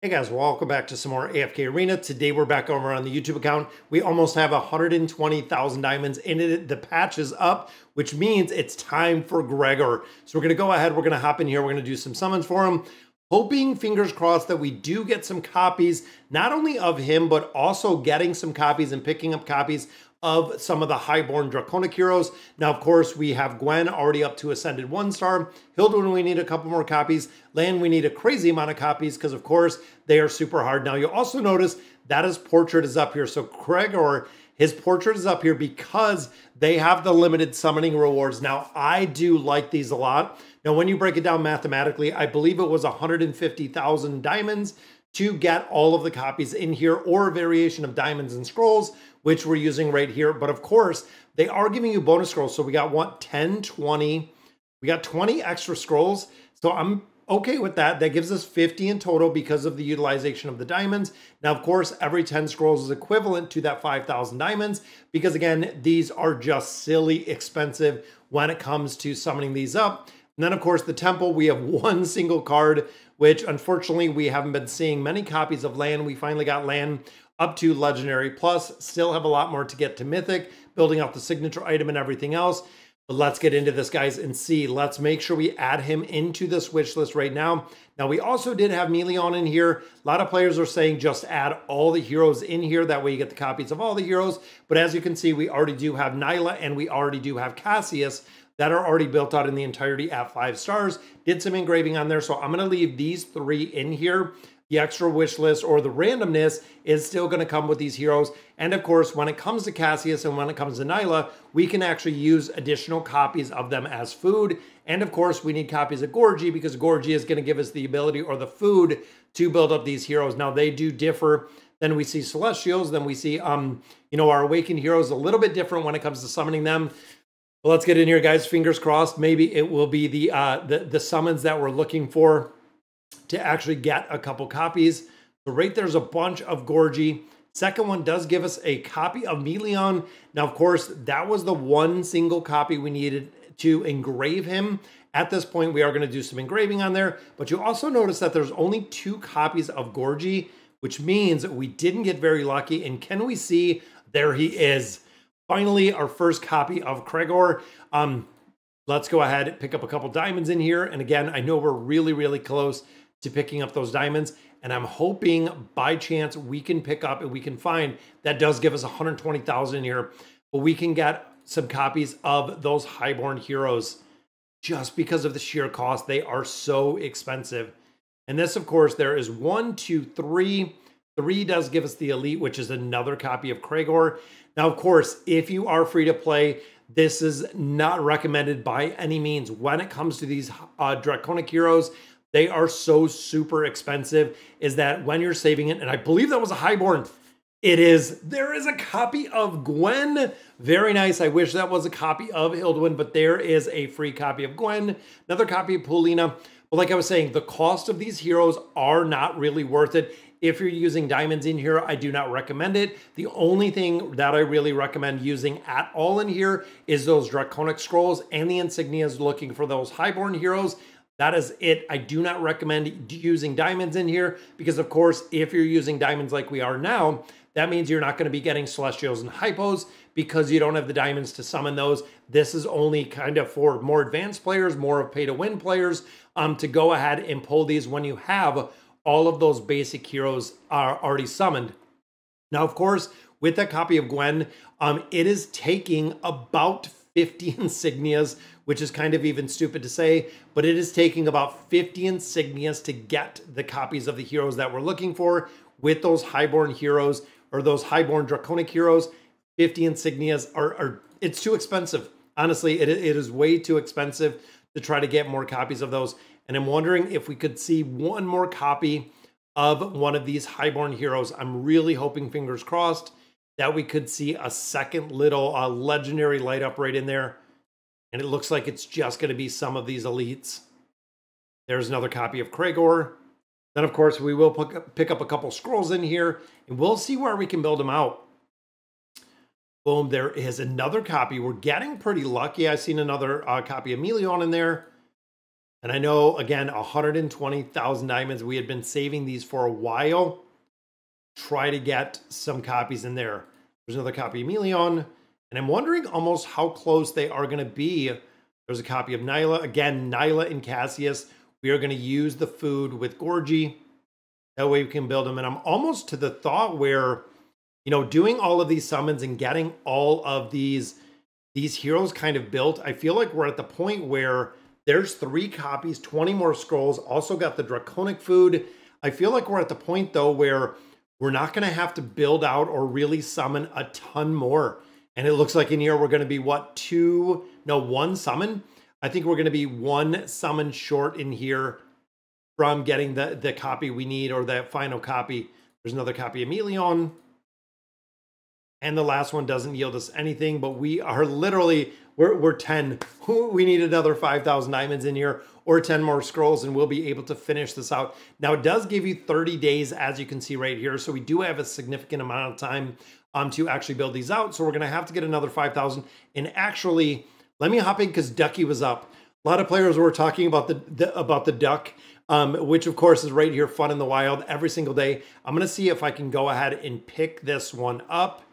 Hey guys, welcome back to some more AFK Arena. Today we're back over on the YouTube account. We almost have 120,000 diamonds in it. The patch is up, which means it's time for Kregor. So we're going to go ahead, we're going to hop in here, we're going to do some summons for him. Hoping, fingers crossed, that we do get some copies, not only of him, but also getting some copies and picking up copies of some of the highborn draconic heroes. Now, of course, we have Gwen already up to Ascended 1-star. Hildwyn, we need a couple more copies. Lan, we need a crazy amount of copies because, of course, they are super hard. Now, you'll also notice that his portrait is up here. So Kregor, his portrait is up here because they have the limited summoning rewards. Now, I do like these a lot. Now, when you break it down mathematically, I believe it was 150,000 diamonds to get all of the copies in here, or a variation of diamonds and scrolls, which we're using right here. But of course, they are giving you bonus scrolls. So we got 10, 20. We got 20 extra scrolls. So I'm okay with that. That gives us 50 in total because of the utilization of the diamonds. Now, of course, every 10 scrolls is equivalent to that 5,000 diamonds because, again, these are just silly expensive when it comes to summoning these up. And then, of course, the temple, we have one single card, which unfortunately we haven't been seeing many copies of Lan. We finally got Lan up to Legendary Plus. Still have a lot more to get to Mythic, building out the signature item and everything else. But let's get into this, guys, and see. Let's make sure we add him into this wish list right now. Now, we also did have Meleon in here. A lot of players are saying just add all the heroes in here. That way you get the copies of all the heroes. But as you can see, we already do have Nyla and we already do have Cassius that are already built out in the entirety at 5 stars. Did some engraving on there. So I'm going to leave these 3 in here. The extra wish list or the randomness is still going to come with these heroes. And of course, when it comes to Cassius and when it comes to Nyla, we can actually use additional copies of them as food. And of course, we need copies of Gorgie because Gorgie is going to give us the ability or the food to build up these heroes. Now, they do differ. Then we see Celestials. Then we see, our Awakened heroes a little bit different when it comes to summoning them. Well, let's get in here, guys. Fingers crossed. Maybe it will be the summons that we're looking for to actually get a couple copies. So right there's a bunch of Gorgie. Second one does give us a copy of Meleon. Now, of course, that was the one single copy we needed to engrave him. At this point, we are going to do some engraving on there. But you also notice that there's only 2 copies of Gorgie, which means we didn't get very lucky. And can we see? There he is. Finally, our first copy of Kregor. Let's go ahead and pick up a couple diamonds in here. And again, I know we're really, really close to picking up those diamonds. And I'm hoping by chance we can pick up and we can find, that does give us 120,000 here, but we can get some copies of those highborn heroes just because of the sheer cost. They are so expensive. And this, of course, there is 1, 2, 3. 3 does give us the elite, which is another copy of Kregor. Now, of course, if you are free to play, this is not recommended by any means. When it comes to these draconic heroes, they are so super expensive, is that when you're saving it, and I believe that was a highborn. It is. There is a copy of Gwen. Very nice. I wish that was a copy of Hildwyn, but there is a free copy of Gwen. Another copy of Paulina. But like I was saying, the cost of these heroes are not really worth it. If you're using diamonds in here, I do not recommend it. The only thing that I really recommend using at all in here is those draconic scrolls and the insignias, looking for those highborn heroes. That is it. I do not recommend using diamonds in here because, of course, if you're using diamonds like we are now, that means you're not going to be getting Celestials and Hypos because you don't have the diamonds to summon those. This is only kind of for more advanced players, more of pay-to-win players, to go ahead and pull these when you have all of those basic heroes are already summoned. Now, of course, with that copy of Gwen, it is taking about 50 insignias, which is kind of even stupid to say, but it is taking about 50 insignias to get the copies of the heroes that we're looking for with those highborn heroes or those highborn draconic heroes. 50 insignias are it's too expensive. Honestly, it is way too expensive to try to get more copies of those. And I'm wondering if we could see one more copy of one of these highborn heroes. I'm really hoping, fingers crossed, that we could see a second little legendary light up right in there. And it looks like it's just going to be some of these elites. There's another copy of Kregor. Then, of course, we will pick up a couple scrolls in here, and we'll see where we can build them out. Boom, there is another copy. We're getting pretty lucky. I've seen another copy of Meleon in there. And I know, again, 120,000 diamonds. We had been saving these for a while. Try to get some copies in there. There's another copy of Emelion. And I'm wondering almost how close they are going to be. There's a copy of Nyla. Again, Nyla and Cassius. We are going to use the food with Gorgie. That way we can build them. And I'm almost to the thought where, you know, doing all of these summons and getting all of these heroes kind of built, I feel like we're at the point where there's 3 copies, 20 more scrolls, also got the draconic food. I feel like we're at the point though where we're not going to have to build out or really summon a ton more. And it looks like in here we're going to be what, 1 summon? I think we're going to be 1 summon short in here from getting the copy we need, or that final copy. There's another copy of Emelion. And the last one doesn't yield us anything, but we are literally, we're 10. We need another 5,000 diamonds in here or 10 more scrolls and we'll be able to finish this out. Now it does give you 30 days, as you can see right here. So we do have a significant amount of time to actually build these out. So we're gonna have to get another 5,000. And actually, let me hop in because Ducky was up. A lot of players were talking about the duck, which of course is right here, fun in the wild every single day. I'm gonna see if I can go ahead and pick this one up.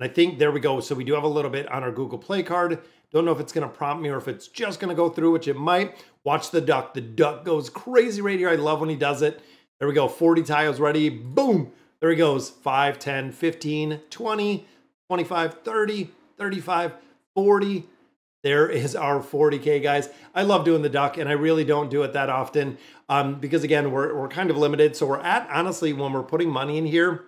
And I think, there we go. So we do have a little bit on our Google Play card. Don't know if it's going to prompt me or if it's just going to go through, which it might. Watch the duck. The duck goes crazy right here. I love when he does it. There we go. 40 tiles ready. Boom. There he goes. 5, 10, 15, 20, 25, 30, 35, 40. There is our 40K, guys. I love doing the duck, and I really don't do it that often because, again, we're kind of limited. So we're at, honestly, when we're putting money in here,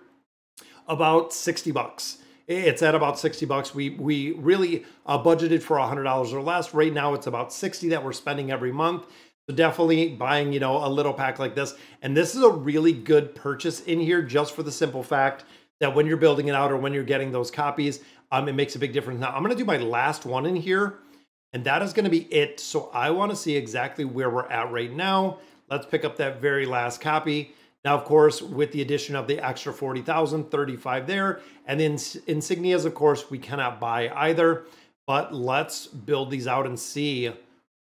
about 60 bucks. It's at about 60 bucks. We really budgeted for $100 or less. Right now, it's about 60 that we're spending every month. So definitely buying, you know, a little pack like this. And this is a really good purchase in here just for the simple fact that when you're building it out or when you're getting those copies, it makes a big difference. Now, I'm going to do my last one in here, and that is going to be it. So I want to see exactly where we're at right now. Let's pick up that very last copy. Now, of course, with the addition of the extra 40,000, 35 there, and then insignias, of course, we cannot buy either. But let's build these out and see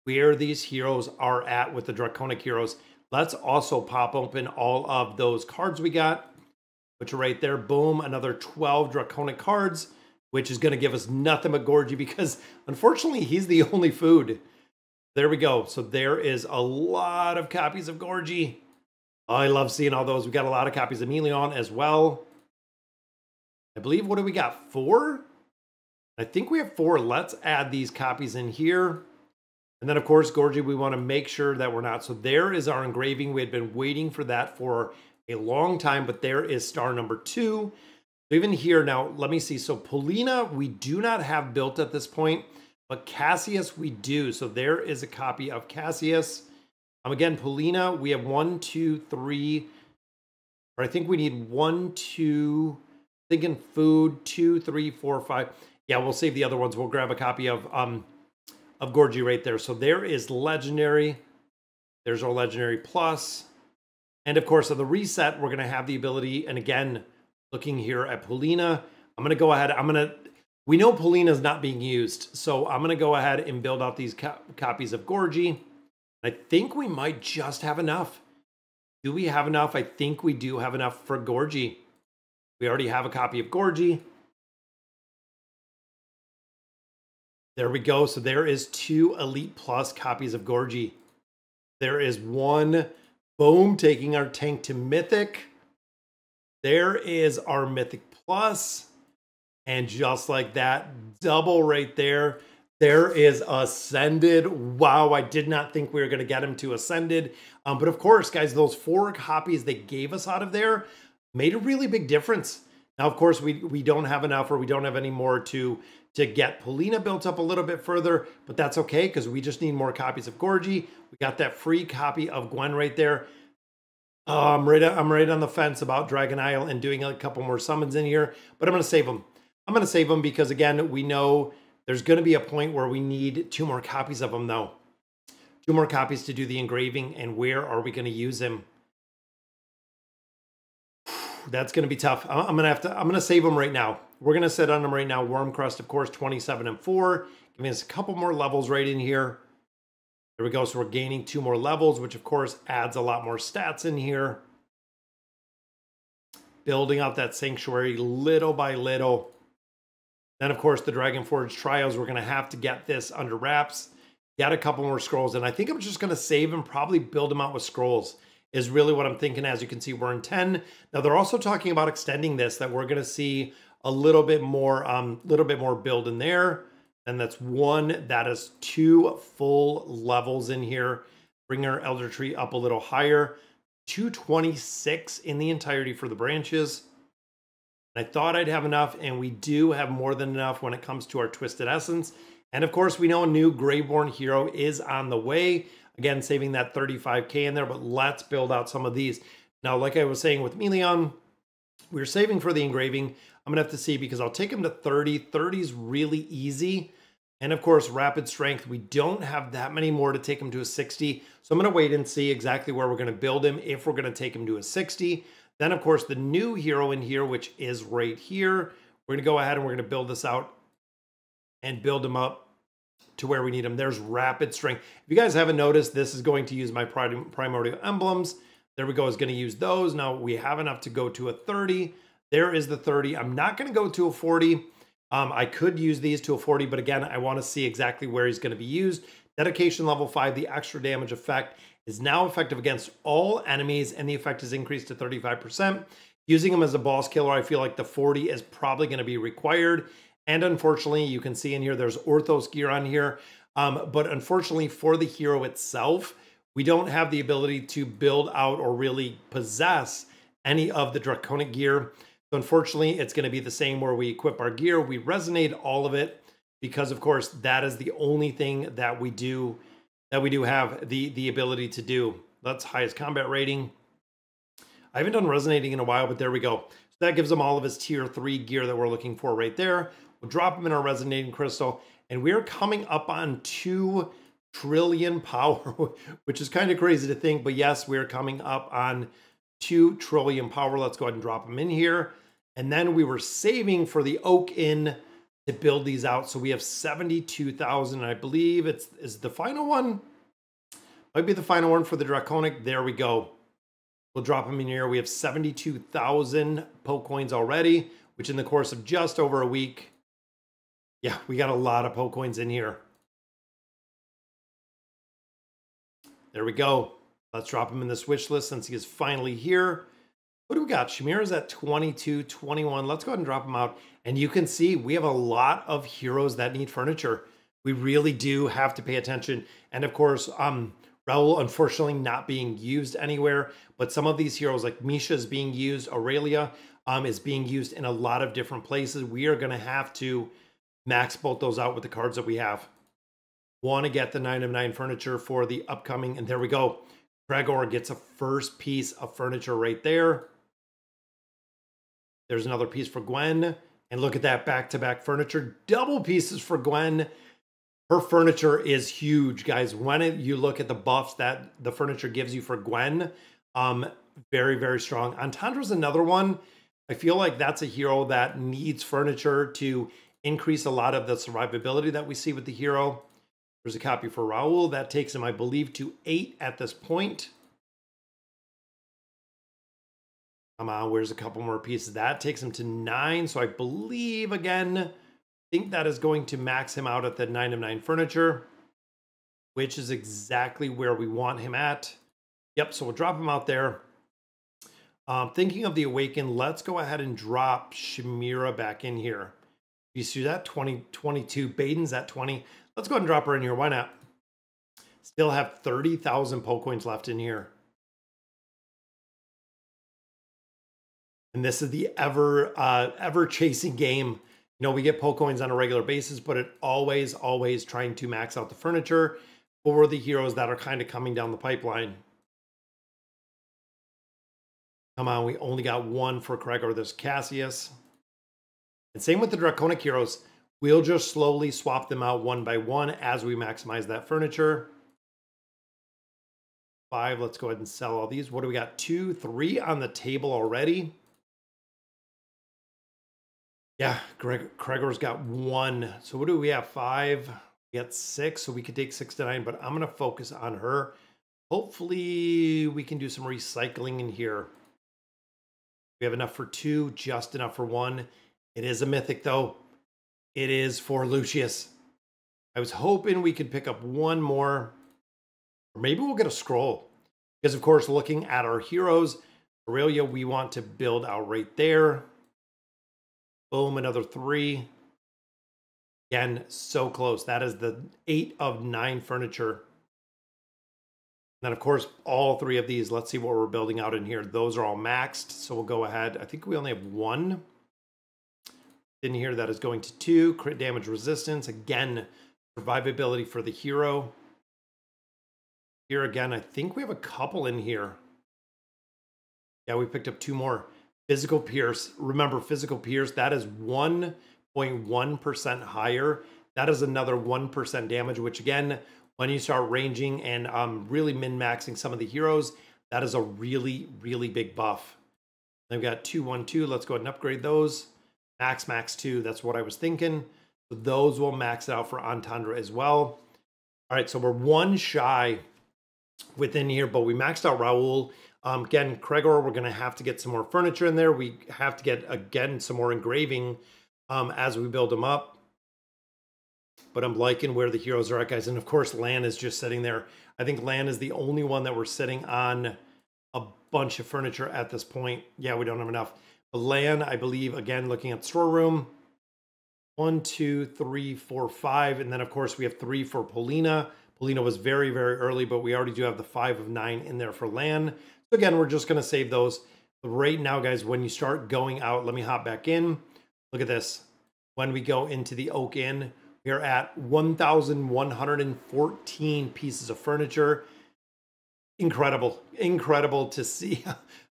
where these heroes are at with the draconic heroes. Let's also pop open all of those cards we got, which are right there. Boom, another 12 draconic cards, which is going to give us nothing but Gorgie because, unfortunately, he's the only food. There we go. So there is a lot of copies of Gorgie. I love seeing all those. We got a lot of copies of Emelion as well. I believe, what do we got? 4? I think we have 4. Let's add these copies in here. And then, of course, Gorgie, we want to make sure that we're not. So there is our engraving. We had been waiting for that for a long time, but there is star number 2. So even here, now, let me see. So Polina, we do not have built at this point, but Cassius, we do. So there is a copy of Cassius. Again, Polina, we have 1, 2, 3, or I think we need 1, 2, thinking food, 2, 3, 4, 5. Yeah, we'll save the other ones. We'll grab a copy of Gorgie right there. So there is legendary. There's our legendary plus. And of course, on the reset, we're going to have the ability, and again, looking here at Polina, I'm going to go ahead. We know Polina is not being used, so I'm going to go ahead and build out these copies of Gorgie. I think we might just have enough. Do we have enough? I think we do have enough for Gorgie. We already have a copy of Gorgie. There we go. So there is 2 Elite Plus copies of Gorgie. There is 1, boom, taking our tank to Mythic. There is our Mythic Plus. And just like that, double right there. There is Ascended. Wow, I did not think we were going to get him to Ascended. But of course, guys, those 4 copies they gave us out of there made a really big difference. Now, of course, we don't have enough, or we don't have any more to get Polina built up a little bit further, but that's okay because we just need more copies of Gorgie. We got that free copy of Gwen right there. I'm right on the fence about Dragon Isle and doing a couple more summons in here, but I'm going to save them. I'm going to save them because, again, we know there's going to be a point where we need 2 more copies of him, though. 2 more copies to do the engraving, and where are we going to use him? That's going to be tough. I'm going to save him right now. We're going to sit on him right now. Worm Crust, of course, 27 and 4. Giving us a couple more levels right in here. There we go. So we're gaining 2 more levels, which of course adds a lot more stats in here. Building out that sanctuary little by little. Then of course the Dragonforge Trials, we're gonna have to get this under wraps. Get a couple more scrolls, and I think I'm just gonna save and probably build them out with scrolls is really what I'm thinking. As you can see, we're in 10. Now they're also talking about extending this, that we're gonna see a little bit more build in there. And that's 1, that is 2 full levels in here. Bring our Elder Tree up a little higher. 226 in the entirety for the branches. I thought I'd have enough, and we do have more than enough when it comes to our Twisted Essence. And of course, we know a new Graveborn hero is on the way. Again, saving that 35k in there, but let's build out some of these. Now, like I was saying with Melion, we're saving for the engraving. I'm gonna have to see, because I'll take him to 30. 30 is really easy. And of course, Rapid Strength, we don't have that many more to take him to a 60. So I'm gonna wait and see exactly where we're gonna build him, if we're gonna take him to a 60. Then of course, the new hero in here, which is right here, we're gonna go ahead and we're gonna build this out and build him up to where we need him. There's Rapid Strength. If you guys haven't noticed, this is going to use my primordial emblems. There we go, is gonna use those. Now we have enough to go to a 30. There is the 30. I'm not gonna go to a 40. I could use these to a 40, but again, I want to see exactly where he's going to be used. Dedication level 5, the extra damage effect is now effective against all enemies, and the effect is increased to 35%. Using him as a boss killer, I feel like the 40 is probably going to be required. And unfortunately, you can see in here, there's Orthos gear on here. But unfortunately for the hero itself, we don't have the ability to build out or really possess any of the Draconic gear. So unfortunately, it's going to be the same where we equip our gear. We resonate all of it, because of course that is the only thing that we do have the ability to do. That's highest combat rating. I haven't done resonating in a while, but there we go. So that gives him all of his tier 3 gear that we're looking for right there. We'll drop him in our resonating crystal, and we're coming up on 2 trillion power, which is kind of crazy to think, but yes, we're coming up on 2 trillion power. Let's go ahead and drop them in here. And then we were saving for the Oak Inn to build these out. So we have 72,000. I believe is the final one. Might be the final one for the Draconic. There we go. We'll drop them in here. We have 72,000 Poke Coins already, which in the course of just over a week. Yeah, we got a lot of Poke Coins in here. There we go. Let's drop him in the switch list since he is finally here. What do we got? Shamira's at 22, 21. Let's go ahead and drop him out. And you can see we have a lot of heroes that need furniture. We really do have to pay attention. And of course, Raoul unfortunately not being used anywhere, but some of these heroes like Misha is being used, Aurelia is being used in a lot of different places. We are going to have to max both those out with the cards that we have. Want to get the 9 of 9 furniture for the upcoming, and there we go. Kregor gets a first piece of furniture right there. There's another piece for Gwen. And look at that back-to-back furniture. Double pieces for Gwen. Her furniture is huge, guys. When you look at the buffs that the furniture gives you for Gwen, very, very strong. Entendra's another one. I feel like that's a hero that needs furniture to increase a lot of the survivability that we see with the hero. There's a copy for Raoul. That takes him, I believe, to 8 at this point. Come on, where's a couple more pieces? That takes him to 9. So I believe, again, I think that is going to max him out at the 9 of 9 furniture, which is exactly where we want him at. Yep, so we'll drop him out there. Thinking of the Awaken, let's go ahead and drop Shamira back in here. You see that? 20, 22. Baden's at 20. Let's go ahead and drop her in here. Why not? Still have 30,000 Poke Coins left in here. And this is the ever chasing game. You know, we get Poke Coins on a regular basis, but it always trying to max out the furniture for the heroes that are kind of coming down the pipeline. Come on, we only got 1 for Kregor. There's Cassius. And same with the Draconic heroes. We'll just slowly swap them out one by one as we maximize that furniture. 5, let's go ahead and sell all these. What do we got? 2, 3 on the table already. Yeah, Kregor's got 1. So what do we have? 5. We got 6, so we could take 6 to 9, but I'm going to focus on her. Hopefully we can do some recycling in here. We have enough for 2, just enough for 1. It is a mythic though. It is for Lucius. I was hoping we could pick up 1 more, or maybe we'll get a scroll. Because of course, looking at our heroes, Aurelia, we want to build out right there. Boom, another 3. Again, so close. That is the 8 of 9 furniture. And then, of course, all 3 of these. Let's see what we're building out in here. Those are all maxed, so we'll go ahead. I think we only have 1 in here that is going to 2. Crit damage resistance. Again, survivability for the hero. Here again, I think we have a couple in here. Yeah, we picked up 2 more. Physical Pierce. Remember, Physical Pierce, that is 1.1% higher. That is another 1% damage, which again, when you start ranging and really min-maxing some of the heroes, that is a really, really big buff. Then we've got 2, 1, 2. Let's go ahead and upgrade those. Max 2. That's what I was thinking. So those will max out for Entendre as well. All right, so we're 1 shy within here, but we maxed out Raoul. Again, Kregor, we're going to have to get some more furniture in there. We have to get, again, some more engraving as we build them up. But I'm liking where the heroes are at, guys. And of course, Lan is just sitting there. I think Lan is the only one that we're sitting on a bunch of furniture at this point. Yeah, we don't have enough. But Lan, I believe, again, looking at storeroom, 1, 2, 3, 4, 5. And then, of course, we have 3 for Polina. Polina was very, very early, but we already do have the 5 of 9 in there for Lan. So again, we're just going to save those. But right now, guys, when you start going out, let me hop back in. Look at this. When we go into the Oak Inn, we are at 1,114 pieces of furniture. Incredible. Incredible to see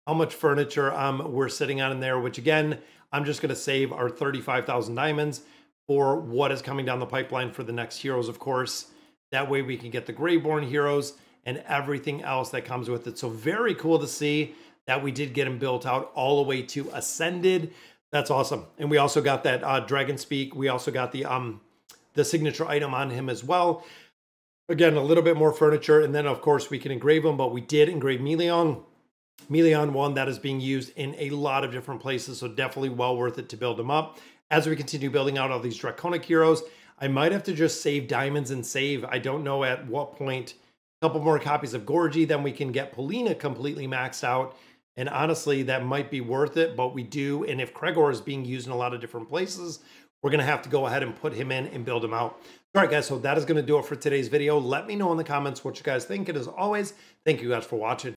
how much furniture we're sitting on in there, which again, I'm just going to save our 35,000 diamonds for what is coming down the pipeline for the next heroes, of course. That way we can get the Greyborn heroes and everything else that comes with it. So very cool to see that we did get them built out all the way to Ascended. That's awesome. And we also got that Dragon Speak. We also got the signature item on him as well. Again, a little bit more furniture. And then, of course, we can engrave them. But we did engrave Meleon. Meleon 1, that is being used in a lot of different places. So definitely well worth it to build them up. As we continue building out all these Draconic heroes, I might have to just save diamonds and save. I don't know at what point. A couple more copies of Gorgie, then we can get Polina completely maxed out. And honestly, that might be worth it, but we do. And if Kregor is being used in a lot of different places, we're going to have to go ahead and put him in and build him out. All right, guys, so that is going to do it for today's video. Let me know in the comments what you guys think. And as always, thank you guys for watching.